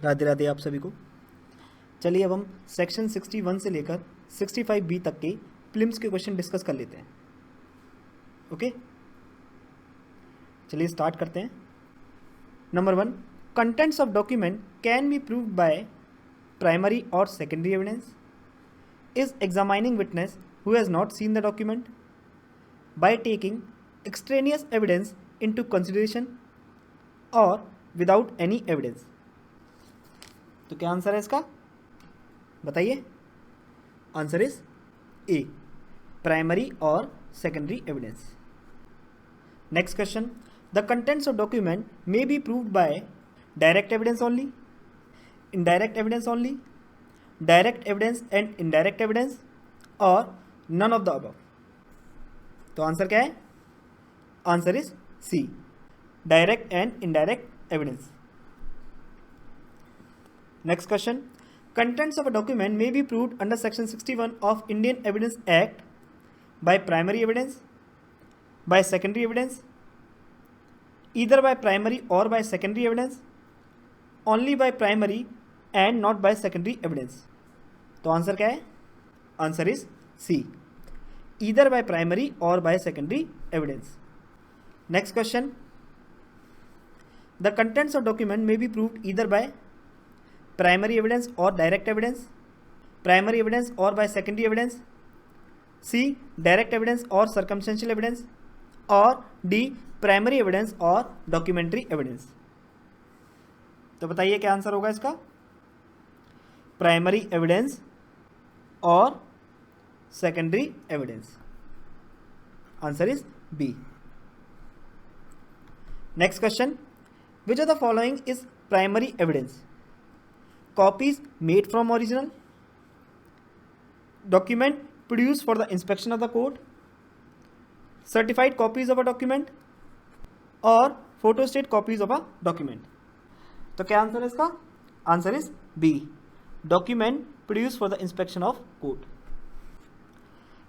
राधे राधे आप सभी को। चलिए अब हम सेक्शन 61 से लेकर 65B तक के प्रीलिम्स के क्वेश्चन डिस्कस कर लेते हैं। ओके, चलिए स्टार्ट करते हैं। Number 1, contents of document can be proved by primary or secondary evidence. Is examining witness who has not seen the document by taking extraneous evidence into consideration or without any evidence. तो क्या answer है इसका, बताइए। Answer is A, primary or secondary evidence. Next question, the contents of document may be proved by direct evidence only, indirect evidence only, direct evidence and indirect evidence और none of the above. तो answer क्या है, answer is C, direct and indirect evidence. Next question, contents of a document may be proved under section 61 of Indian Evidence Act by primary evidence, by secondary evidence, either by primary or by secondary evidence, only by primary and not by secondary evidence। तो answer क्या है, answer is C, either by primary or by secondary evidence। Next question, the contents of document may be proved either by primary evidence और direct evidence, primary evidence और by secondary evidence, C direct evidence और circumstantial evidence और D primary evidence और documentary evidence. तो बताइए क्या answer होगा इसका, प्राइमरी एविडेंस और secondary evidence. Answer is B. Next question, which of the following is primary evidence? Copies made from original, document produced for the inspection of the court, certified copies of a document और photostat copies of a document। तो क्या answer है इसका, answer is B, document produced for the inspection of court।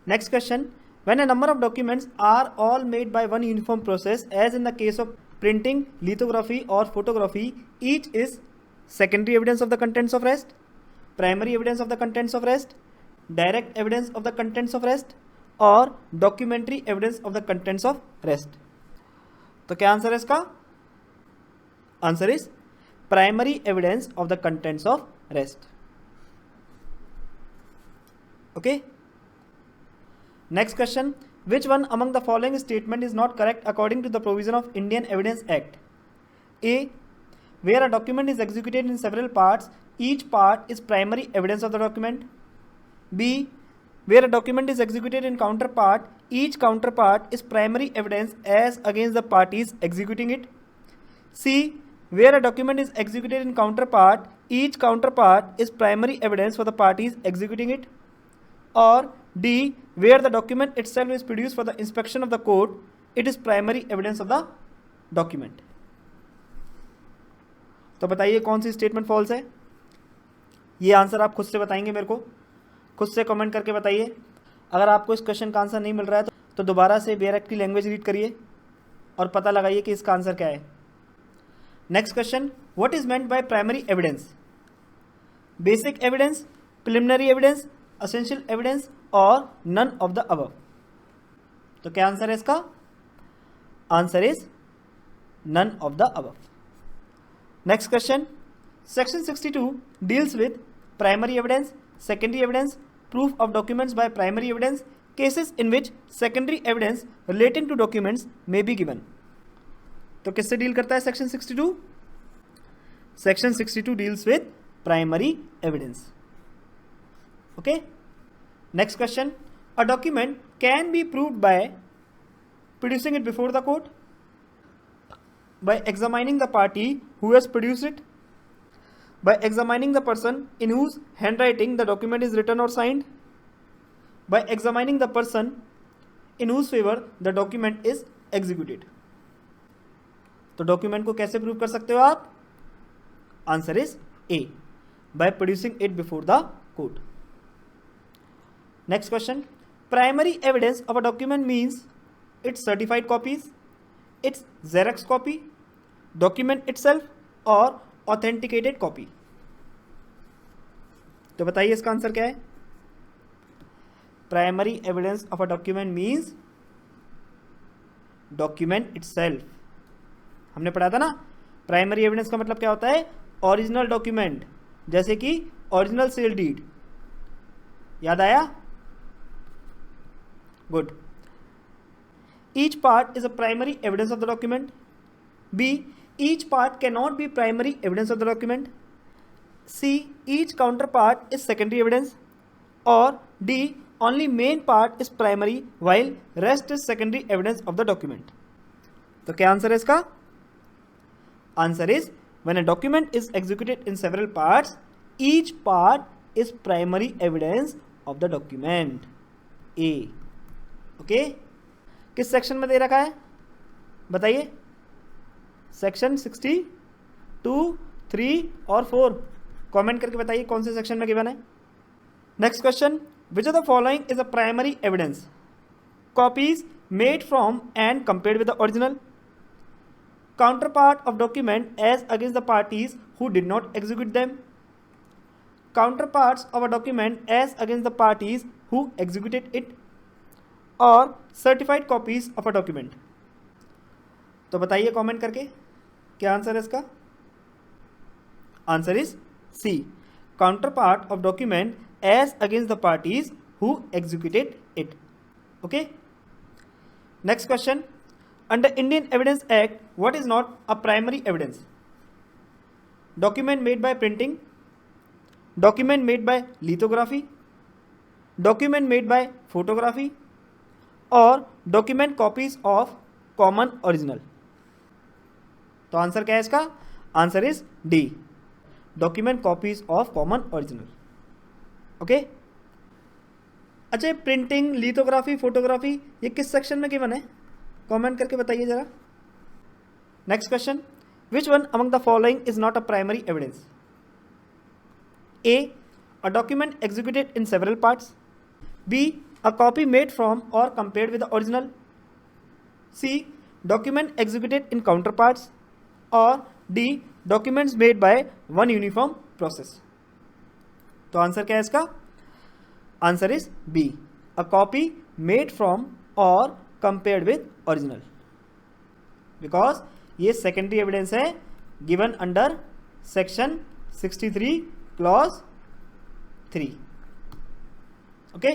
Next question, when a number of documents are all made by one uniform process as in the case of printing, lithography or photography, each is secondary evidence of the contents of rest, primary evidence of the contents of rest, direct evidence of the contents of rest और documentary evidence of the contents of rest। तो क्या answer है इसका, answer is primary evidence of the contents of rest। okay, next question, which one among the following statement is not correct according to the provision of Indian Evidence Act? A, where a document is executed in several parts, each part is primary evidence of the document. B, where a document is executed in counterpart, each counterpart is primary evidence as against the parties executing it. C, where a document is executed in counterpart, each counterpart is primary evidence for the parties executing it. Or D, where the document itself is produced for the inspection of the court, it is primary evidence of the document। तो बताइए कौन सी statement false है। ये answer आप खुद से बताएंगे, मेरे को खुद से कमेंट करके बताइए। अगर आपको इस क्वेश्चन का आंसर नहीं मिल रहा है तो दोबारा से बेयर एक्ट की लैंग्वेज रीड करिए और पता लगाइए कि इसका आंसर क्या है। Next question, what is meant by primary evidence? Basic evidence, preliminary evidence, essential evidence और नन ऑफ द अबव। तो क्या आंसर है इसका, answer is none of the above. Next question, section 62 deals with primary evidence, secondary evidence, proof of documents by primary evidence, cases in which secondary evidence relating to documents may be given। तो किससे deal करता है section 62? section 62 deals with primary evidence। okay, next question, a document can be proved by producing it before the court, by examining the party who has produced it, by examining the person in whose handwriting the document is written or signed, by examining the person in whose favor the document is executed। तो document को कैसे prove कर सकते हो आप, answer is A, by producing it before the court। next question, primary evidence of a document means its certified copies, its Xerox copy, document itself और authenticated copy। तो बताइए इसका आंसर क्या है? Primary evidence of a document means document itself. हमने पढ़ा था ना, प्राइमरी एविडेंस का मतलब क्या होता है? ओरिजिनल डॉक्यूमेंट, जैसे कि ओरिजिनल सेल डीड। याद आया? Good. Each part is a primary evidence of the document. B, each part can not be primary evidence of the document. C, each counter part is secondary evidence. और D, only main part is primary while rest is secondary evidence of the document। तो क्या answer है इसका? Answer is when a document is executed in several parts, each part is primary evidence of the document। A, okay. किस section में दे रखा है बताइए? Section 62, 3 और 4। कमेंट करके बताइए कौन से सेक्शन में गिवन है। Next question, which of the following is a primary evidence? Copies made from and compared with the original. Counterpart of document as against the parties who did not execute them. Counterparts of a document as against the parties who executed it. और certified copies of a document। तो बताइए comment करके क्या answer है इसका? Answer is C, counterpart of document as against the parties who executed it। Okay? Next question, under Indian Evidence Act, what is not a primary evidence? Document made by printing, document made by lithography, document made by photography, और document copies of common original। तो answer क्या है इसका? Answer is D, document copies of common original। Okay. अच्छा, printing, lithography, photography ये किस section में given है? कमेंट करके बताइए जरा। Next question, which one among the following is not a primary evidence? A, a document executed in several parts. B, a copy made from or compared with the original. C, document executed in counter parts. और D, documents made by one uniform process. तो answer क्या है इसका? Answer is B, a copy made from or compared with original, because ये secondary evidence है given under section 63 clause 3। Okay.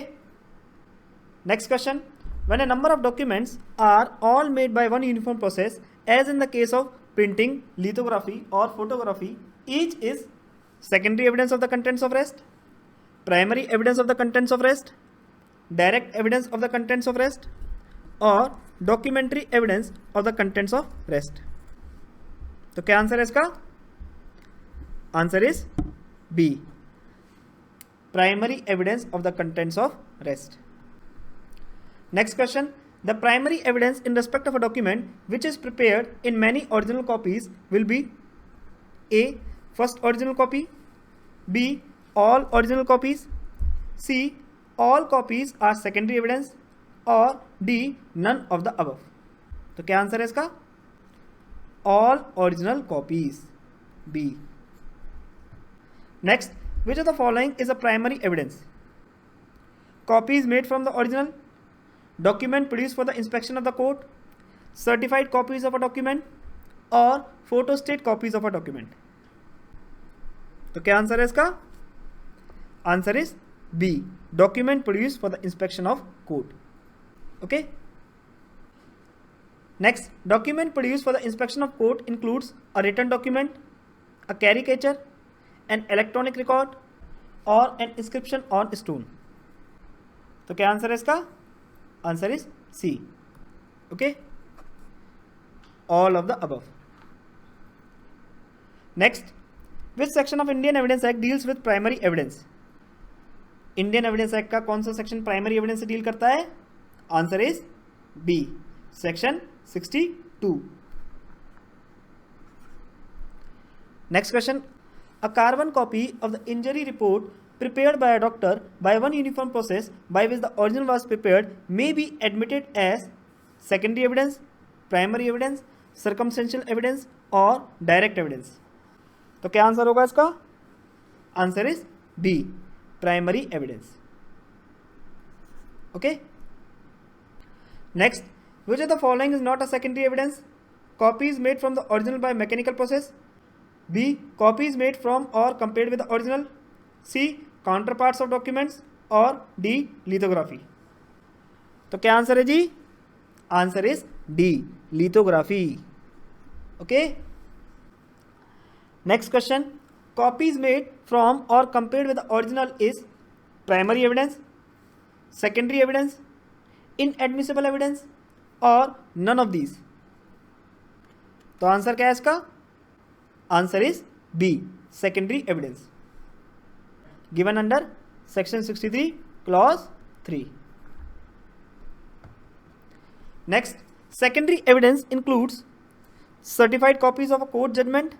Next question, when a number of documents are all made by one uniform process as in the case of printing, lithography or photography, each is secondary evidence of the contents of rest, primary evidence of the contents of rest, direct evidence of the contents of rest, और documentary evidence of the contents of rest। तो क्या answer है इसका? Answer is B, primary evidence of the contents of rest। Next question, the primary evidence in respect of a document which is prepared in many original copies will be A, first original copy, B, all original copies, C, all copies are secondary evidence, और D, none of the above। तो क्या answer है इसका? all original copies, B। Next, which of the following is a primary evidence? Copies made from the original, document produced for the inspection of the court, certified copies of a document, और photostat copies of a document। तो क्या answer है इसका? Answer is B, document produce for the inspection of court. Okay. Next, document produce for the inspection of court includes a written document, a caricature, an electronic record और an inscription on stone. तो क्या answer है इसका? Answer is C, okay, all of the above. Next, which section of Indian evidence act deals with primary evidence? Indian evidence act का कौन सा section primary evidence से deal करता है? Answer is B, section 62। Next question, a carbon copy of the injury report prepared by a doctor by one uniform process by which the original was prepared may be admitted as secondary evidence, primary evidence, circumstantial evidence और direct evidence। तो क्या answer होगा इसका? Answer is B, primary evidence. Okay. Next, which of the following is not a secondary evidence? Copies made from the original by mechanical process. B. Copies made from or compared with the original. C. Counterparts of documents. और D. lithography. तो क्या answer है जी? Answer is D. lithography. Okay. Next question. Copies made from or compared with the original is primary evidence, secondary evidence, inadmissible evidence और none of these. तो answer क्या है इसका? Answer is B. secondary evidence. Given under section 63 clause 3. Next, secondary evidence includes certified copies of a court judgment,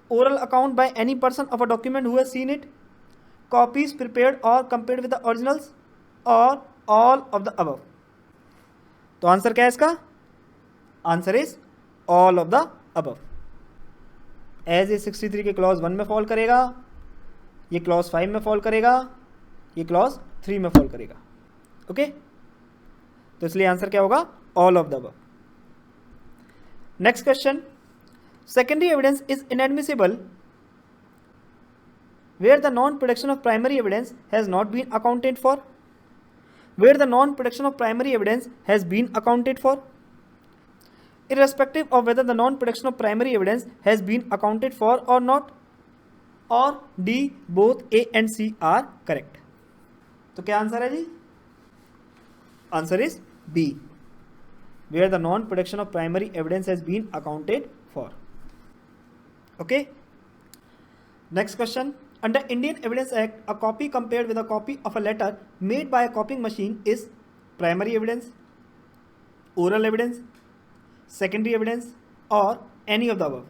oral account by any person of a document who has seen it, copies prepared or compared with the originals, or all of the above. तो answer क्या है इसका? Answer is all of the above. As a 63 के clause 1 में fall करेगा, ये clause 5 में fall करेगा, ये क्लॉज 3 में फॉल करेगा. ओके, तो इसलिए आंसर क्या होगा? All of the above. Next question. Secondary evidence is inadmissible where the non-production of primary evidence has not been accounted for. Where the non-production of primary evidence has been accounted for, irrespective of whether the non-production of primary evidence has been accounted for or not, or D. both A and C are correct. तो क्या answer है जी? Answer is B. where the non-production of primary evidence has been accounted for. Okay. Next question. Under Indian Evidence Act, a copy compared with a copy of a letter made by a copying machine is primary evidence, oral evidence, secondary evidence, or any of the above.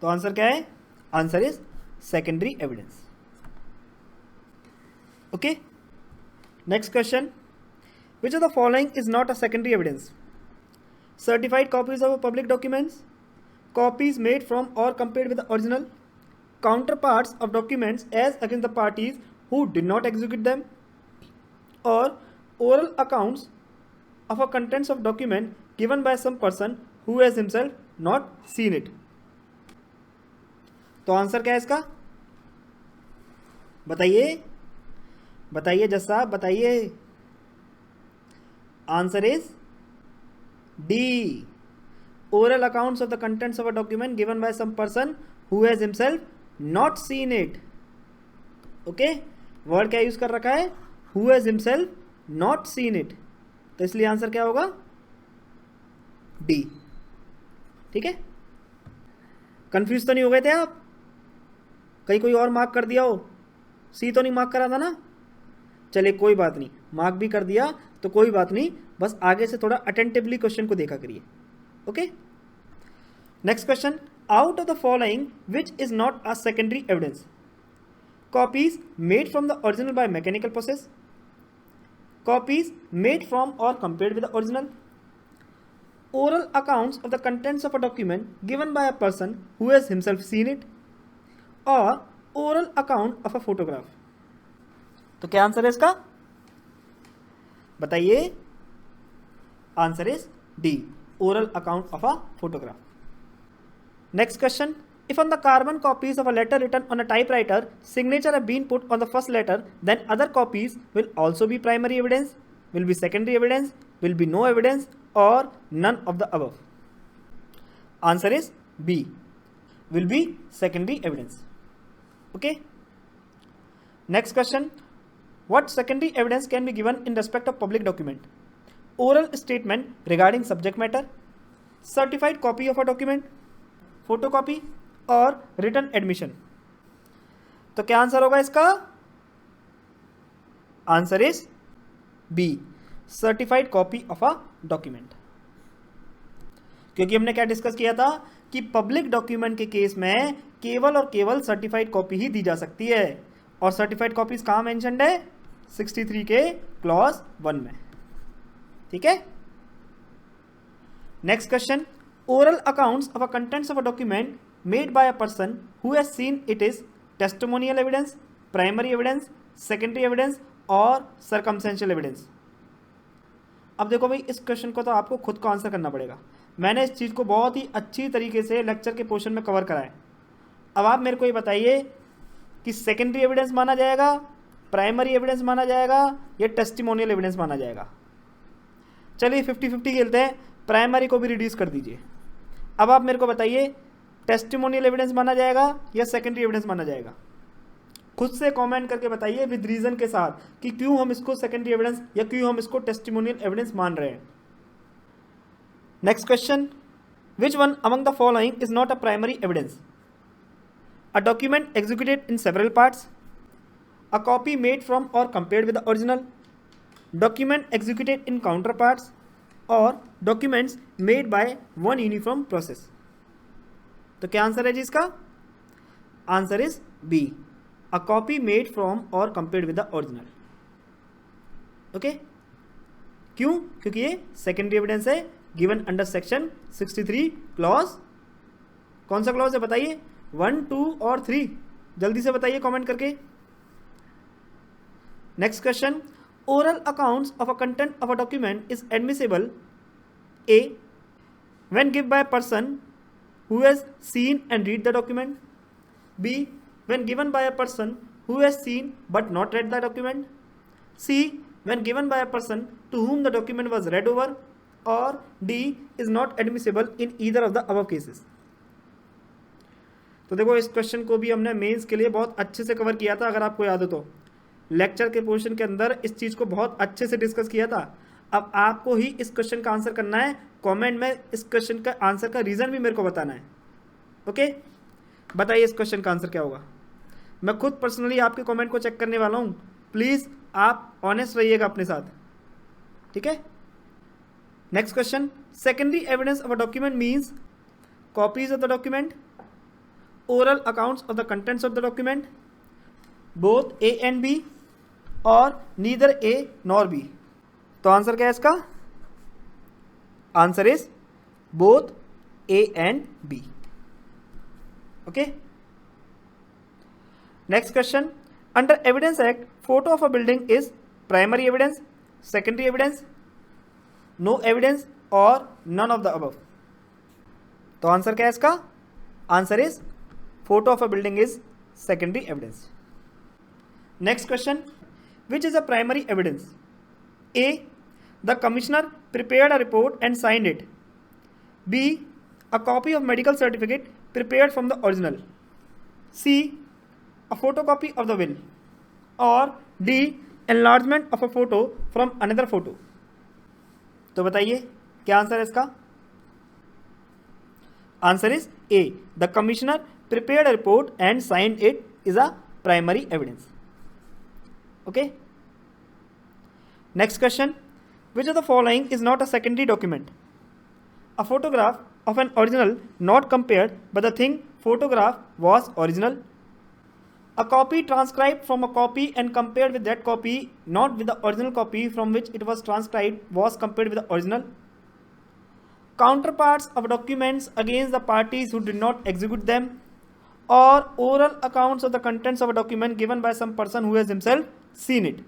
तो answer क्या है? Answer is secondary evidence. Okay. Next question. Which of the following is not a secondary evidence? Certified copies of public documents, copies made from or compared with the original, counterparts of documents as against the parties who did not execute them, or oral accounts of a contents of document given by some person who has himself not seen it. तो answer क्या है इसका? बताइए, बताइए जज साहब, बताइए. Answer is D. oral accounts of the contents of a document given by some person who has himself not seen it. Okay, word क्या यूज कर रखा है? who has himself not seen it. तो इसलिए आंसर क्या होगा? D. ठीक है, कंफ्यूज तो नहीं हो गए थे आप? कहीं कोई और मार्क कर दिया हो? सी तो नहीं मार्क करा था ना? चलिए कोई बात नहीं, मार्क भी कर दिया तो कोई बात नहीं, बस आगे से थोड़ा अटेंटिवली क्वेश्चन को देखा करिए. Okay. Next question. Out of the following, which is not a secondary evidence? Copies made from the original by mechanical process, copies made from or compared with the original, oral accounts of the contents of a document given by a person who has himself seen it, or oral account of a photograph. तो क्या answer है इसका? बताइए. Answer is D. oral account of a photograph. Next question. If on the carbon copies of a letter written on a typewriter, signature have been put on the first letter, then other copies will also be primary evidence, will be secondary evidence, will be no evidence, or none of the above. Answer is B. will be secondary evidence. Okay. Next question. What secondary evidence can be given in respect of public document? Oral statement regarding subject matter, certified copy of a document, photocopy, और written admission. तो क्या answer होगा इसका? Answer is B. Certified copy of a document. क्योंकि हमने क्या discuss किया था कि पब्लिक डॉक्यूमेंट के केस में केवल और केवल सर्टिफाइड कॉपी ही दी जा सकती है, और सर्टिफाइड कॉपीज कहां मेंशन्ड है? 63 के क्लॉज 1 में. ठीक है. Next question. oral accounts of a contents of a document made by a person who has seen it is testimonial evidence, primary evidence, secondary evidence और सर्कमस्टेंशियल एविडेंस। अब देखो भाई, इस क्वेश्चन को तो आपको खुद को आंसर करना पड़ेगा। मैंने इस चीज़ को बहुत ही अच्छी तरीके से लेक्चर के पोर्शन में कवर करा है। अब आप मेरे को ये बताइए कि सेकेंडरी एविडेंस माना जाएगा, प्राइमरी एविडेंस माना जाएगा या टेस्टिमोनियल एविडेंस माना जाएगा। चलिए 50-50 खेलते हैं, प्राइमरी को भी रिड्यूस कर दीजिए। अब आप मेरे को बताइए, टेस्टिमोनियल एविडेंस माना जाएगा या सेकेंडरी एविडेंस माना जाएगा। खुद से कमेंट करके बताइए विद रीजन के साथ कि क्यों हम इसको सेकेंडरी एविडेंस या क्यों हम इसको टेस्टिमोनियल एविडेंस मान रहे हैं। Next question, which one among the following is not a primary evidence? A document executed in several parts, a copy made from or compared with the original, document executed in counter parts और documents made by one uniform process. तो क्या answer है जी इसका? Answer is B, a copy made from or compared with the original। Okay, क्यों? क्योंकि ये secondary evidence है गिवन अंडर सेक्शन 63 क्लॉज। कौन सा क्लॉज है बताइए? 1, 2 और 3। जल्दी से बताइए कमेंट करके। Next question, oral accounts of a content of a document is admissible A when given by a person who has seen and read the document, B when given by a person who has seen but not read the document, C when given by a person to whom the document was read over, or D is not admissible in either of the above cases। तो देखो, इस question को भी हमने mains के लिए बहुत अच्छे से कवर किया था, अगर आपको याद हो तो। लेक्चर के पोर्शन के अंदर इस चीज़ को बहुत अच्छे से डिस्कस किया था। अब आपको ही इस क्वेश्चन का आंसर करना है। कमेंट में इस क्वेश्चन का आंसर का रीज़न भी मेरे को बताना है। ओके, बताइए इस क्वेश्चन का आंसर क्या होगा। मैं खुद पर्सनली आपके कमेंट को चेक करने वाला हूँ। प्लीज़ आप ऑनेस्ट रहिएगा अपने साथ, ठीक है। Next question, secondary evidence of a document means copies of the document, oral accounts of the contents of the document, both A and B और नीदर ए नॉर बी। तो आंसर क्या है इसका? Answer is both A and B. Okay, next question, under evidence act photo of a building is primary evidence, secondary evidence, no evidence और none of the above. तो answer क्या है इसका? Answer is photo of a building is secondary evidence. Next question, which is a primary evidence? A the commissioner prepared a report and signed it, B a copy of medical certificate prepared from the original, C a photocopy of the will, or D enlargement of a photo from another photo। तो बताइए क्या answer है इसका? Answer is A, the commissioner prepared a report and signed it is a primary evidence। okay, next question, which of the following is not a secondary document? A photograph of an original not compared but the thing photograph was original, a copy transcribed from a copy and compared with that copy not with the original copy from which it was transcribed was compared with the original, counterparts of documents against the parties who did not execute them, or oral accounts of the contents of a document given by some person who has himself seen it।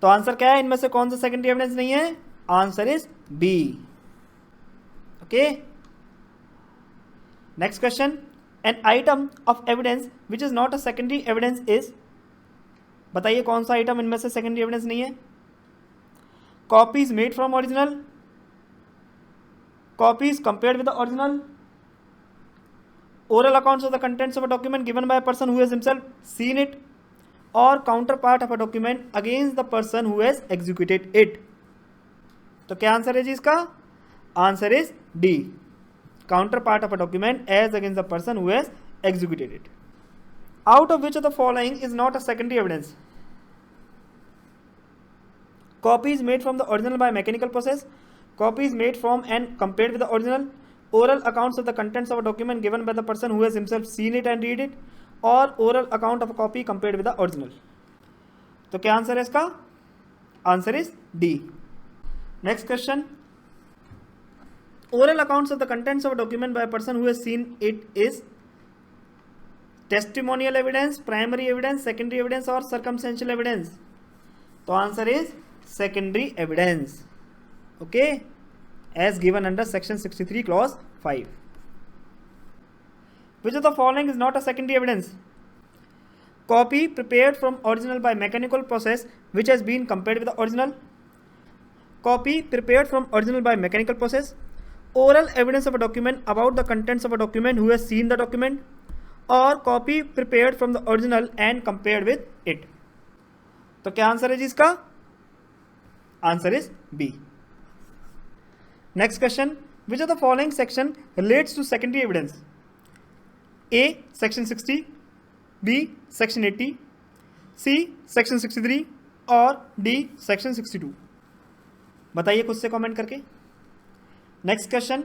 तो answer क्या है? इनमें से कौन सा secondary evidence नहीं है? Answer is B. Okay, next question, an item of evidence which is not a secondary evidence is, बताइए कौन सा आइटम इनमें से सेकेंडरी एविडेंस नहीं है? Copies made from original, copies compared with the original, oral accounts of the contents of a document given by a person who has himself seen it, or counterpart of a document against the person who has executed it। तो क्या answer है जी इसका? Answer is D, counterpart of a document as against the person who has executed it। Out of which of the following is not a secondary evidence? Copies made from the original by mechanical process, copies made from and compared with the original, oral accounts of the contents of a document given by the person who has himself seen it and read it, or oral account of a copy compared with the original। तो क्या answer है इसका? Answer is D. Next question, oral accounts of the contents of a document by a person who has seen it is testimonial evidence, primary evidence, secondary evidence और circumstantial evidence? तो answer is secondary evidence. Okay, as given under section 63 clause 5. Which of the following is not a secondary evidence? Copy prepared from original by mechanical process which has been compared with the original. Copy prepared from original by mechanical process. Oral evidence of a document about the contents of a document who has seen the document. Or copy prepared from the original and compared with it. तो क्या answer है जी इसका? Answer is B. Next question. Which of the following section relates to secondary evidence? A. Section 60, B. Section 80, C. Section 63 और D. Section 62. बताइए खुद से comment करके. Next question.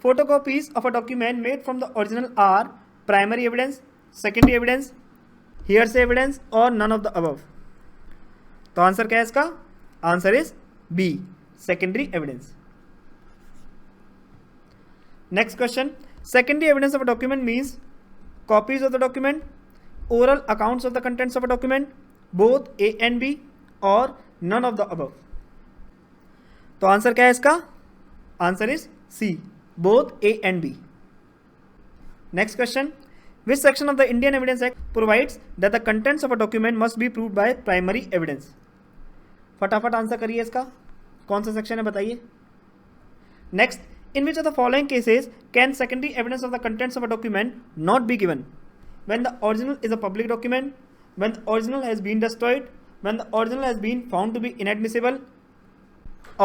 Photocopies of a document made from the original are primary evidence, secondary evidence, hearsay evidence और none of the above? तो answer क्या है इसका? Answer is B, secondary evidence. Next question. Secondary evidence of a document means copies of the document, oral accounts of the contents of a document, both A and B or none of the above. तो answer क्या है इसका? Answer is C, both A and B. Next question. Which section of the Indian Evidence Act provides that the contents of a document must be proved by primary evidence? फटाफट answer करिए इसका. कौन सा section है बताइए. Next. In which of the following cases can secondary evidence of the contents of a document not be given? When the original is a public document, when the original has been destroyed, when the original has been found to be inadmissible,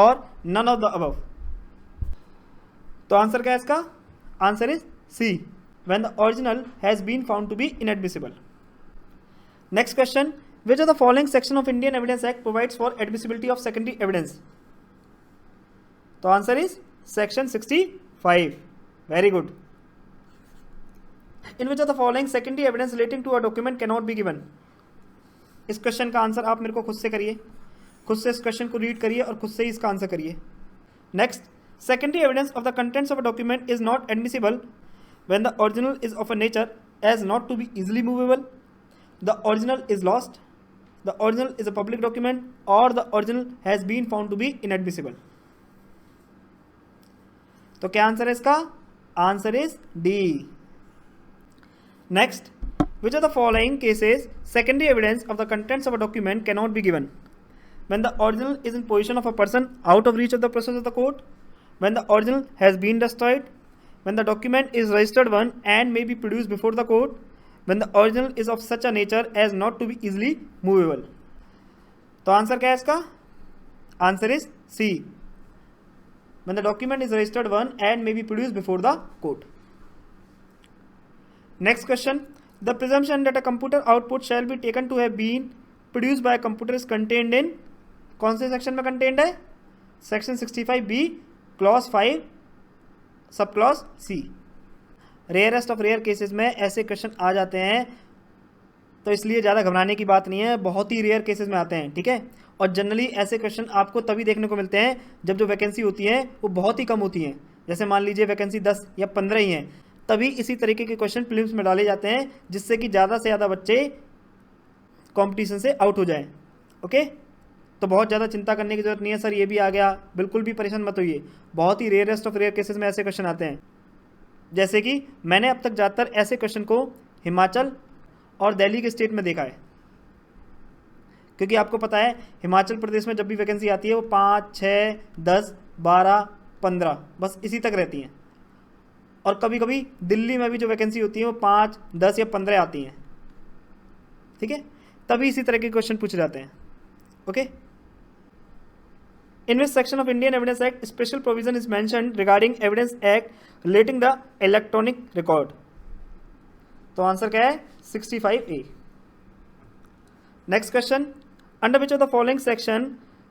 or none of the above? तो answer क्या है इसका? Answer is C, when the original has been found to be inadmissible. Next question. Which of the following section of Indian Evidence Act provides for admissibility of secondary evidence? तो answer is Section 65. Very good. In which of the following secondary evidence relating to a document cannot be given? इस question का answer आप मेरे को खुद से करिए. खुद से इस क्वेश्चन को रीड करिए और खुद से ही इसका आंसर करिए. Next. Secondary evidence of the contents of a document is not admissible when the original is of a nature as not to be easily movable, the original is lost, the original is a public document और the original has been found to be inadmissible. तो क्या answer है इसका? Answer is D. Next. Which of the following cases secondary evidence of the contents of a document can not be given? When the original is in possession of a person out of reach of the process of the court, when the original has been destroyed, when the document is registered one and may be produced before the court, when the original is of such a nature as not to be easily movable. तो answer क्या है इसका? Answer is C, when the document is registered one and may be produced before the court. Next question. The presumption that a computer output shall be taken to have been produced by a computer is contained in कौन से section में contained है? Section 65B clause 5 सब clause C. Rarest of rare cases में ऐसे question आ जाते हैं, तो इसलिए ज़्यादा घबराने की बात नहीं है, बहुत ही रेयर केसेस में आते हैं. ठीक है. और जनरली ऐसे क्वेश्चन आपको तभी देखने को मिलते हैं जब जो वैकेंसी होती है वो बहुत ही कम होती हैं. जैसे मान लीजिए वैकेंसी 10 या 15 ही हैं, तभी इसी तरीके के क्वेश्चन प्रीलिम्स में डाले जाते हैं जिससे कि ज़्यादा से ज़्यादा बच्चे कंपटीशन से आउट हो जाएं. ओके. तो बहुत ज़्यादा चिंता करने की जरूरत नहीं है. सर ये भी आ गया, बिल्कुल भी परेशान मत होइए. बहुत ही रेयरेस्ट ऑफ रेयर केसेस में ऐसे क्वेश्चन आते हैं. जैसे कि मैंने अब तक ज़्यादातर ऐसे क्वेश्चन को हिमाचल और दिल्ली के स्टेट में देखा है, क्योंकि आपको पता है हिमाचल प्रदेश में जब भी वैकेंसी आती है वो 5, 6, 10, 12, 15 बस इसी तक रहती हैं. और कभी कभी दिल्ली में भी जो वैकेंसी होती है वो 5, 10 या 15 आती हैं. ठीक है. तभी इसी तरह के क्वेश्चन पूछे जाते हैं. Okay. In which section of Indian Evidence Act special provision is mentioned regarding Evidence Act relating the electronic record? तो आंसर क्या है? 65A. Next question. Under which of the following section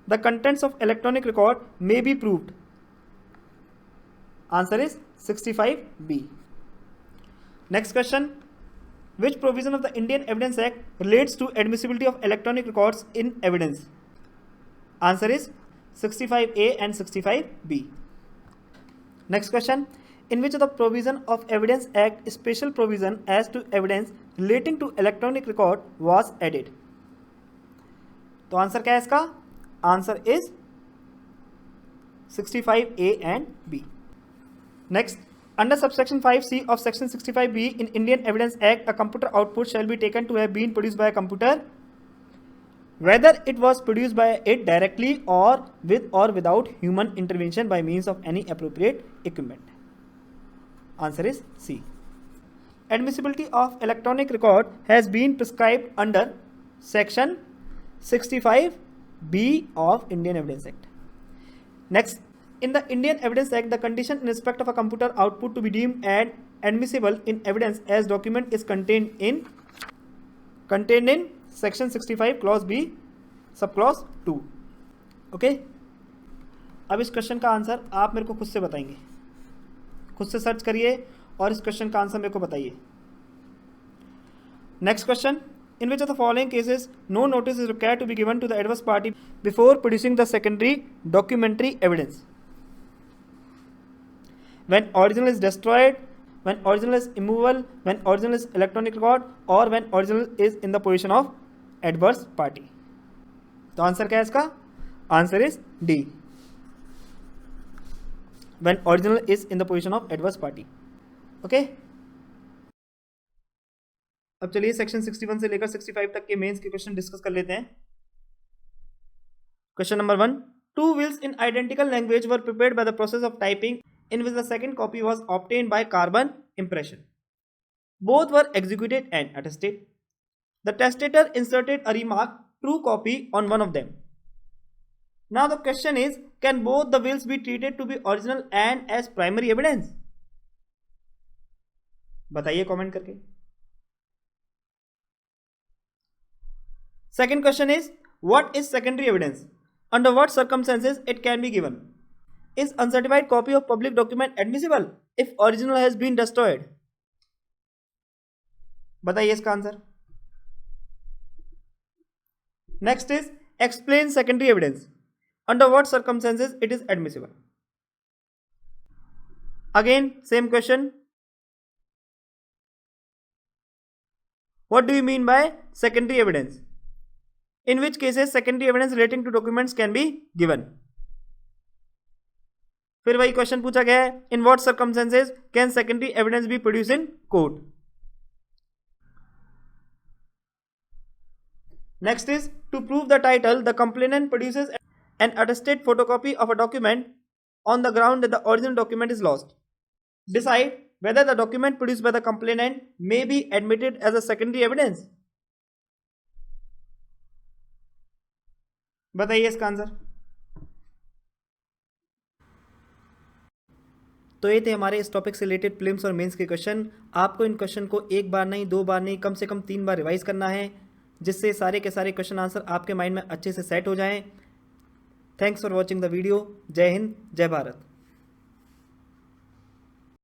the contents of electronic record may be proved? Answer is 65B. Next question. Which provision of the Indian Evidence Act relates to admissibility of electronic records in evidence? Answer is 65A and 65B. Next question. in which the provision of Evidence Act special provision as to evidence relating to electronic record was added. तो answer क्या है इसका? Answer is 65A and B. Next, under subsection 5C of section 65B in Indian Evidence Act, a computer output shall be taken to have been produced by a computer, whether it was produced by it directly or with or without human intervention by means of any appropriate equipment. Answer is C. Admissibility of electronic record has been prescribed under section 65B of Indian Evidence Act. Next, in the Indian Evidence Act, the condition in respect of a computer output to be deemed and admissible in evidence as document is contained in section 65 clause B subclause 2. Okay, अब इस question का answer आप मेरे को खुद से बताएंगे, खुद से सर्च करिए और इस क्वेश्चन का आंसर मेरे को बताइए. Next question, in which of the following cases no notice is required to be given to the adverse party before producing the secondary documentary evidence? When original is destroyed, when original is immovable, when original is electronic record, or when original is in the position of adverse party. तो answer क्या है इसका? Answer is D, when original is in the position of adverse party. Okay, अब चलिए section 61 से लेकर 65 तक के मेंस के क्वेश्चन डिस्कस कर लेते हैं. Question number 1, 2 wills in identical language were prepared by the process of typing in which the second copy was obtained by carbon impression. Both were executed and attested. The testator inserted a remark true copy on one of them. Now the question is, can both the wills be treated to be original and as primary evidence? बताइए comment करके. Second question is, what is secondary evidence? Under what circumstances it can be given? Is uncertified copy of public document admissible if original has been destroyed? बताइए इसका answer. Next is, explain secondary evidence. Under what circumstances it is admissible? Again, same question. What do you mean by secondary evidence? In which cases secondary evidence relating to documents can be given? फिर वही question पूछा गया है, in what circumstances can secondary evidence be produced in court? Next is, to prove the title, the complainant produces an attested photocopy of a document on the ground that the original document is lost. Decide whether the document produced by the complainant may be admitted as a secondary evidence. बताइए इसका answer. तो ये थे हमारे इस topic से related prelims और mains के क्वेश्चन. आपको इन क्वेश्चन को एक बार नहीं, 2 बार नहीं, कम से कम 3 बार रिवाइज करना है, जिससे सारे के सारे क्वेश्चन आंसर आपके माइंड में अच्छे से सेट हो जाएं. Thanks for watching the video. जय हिंद, जय भारत.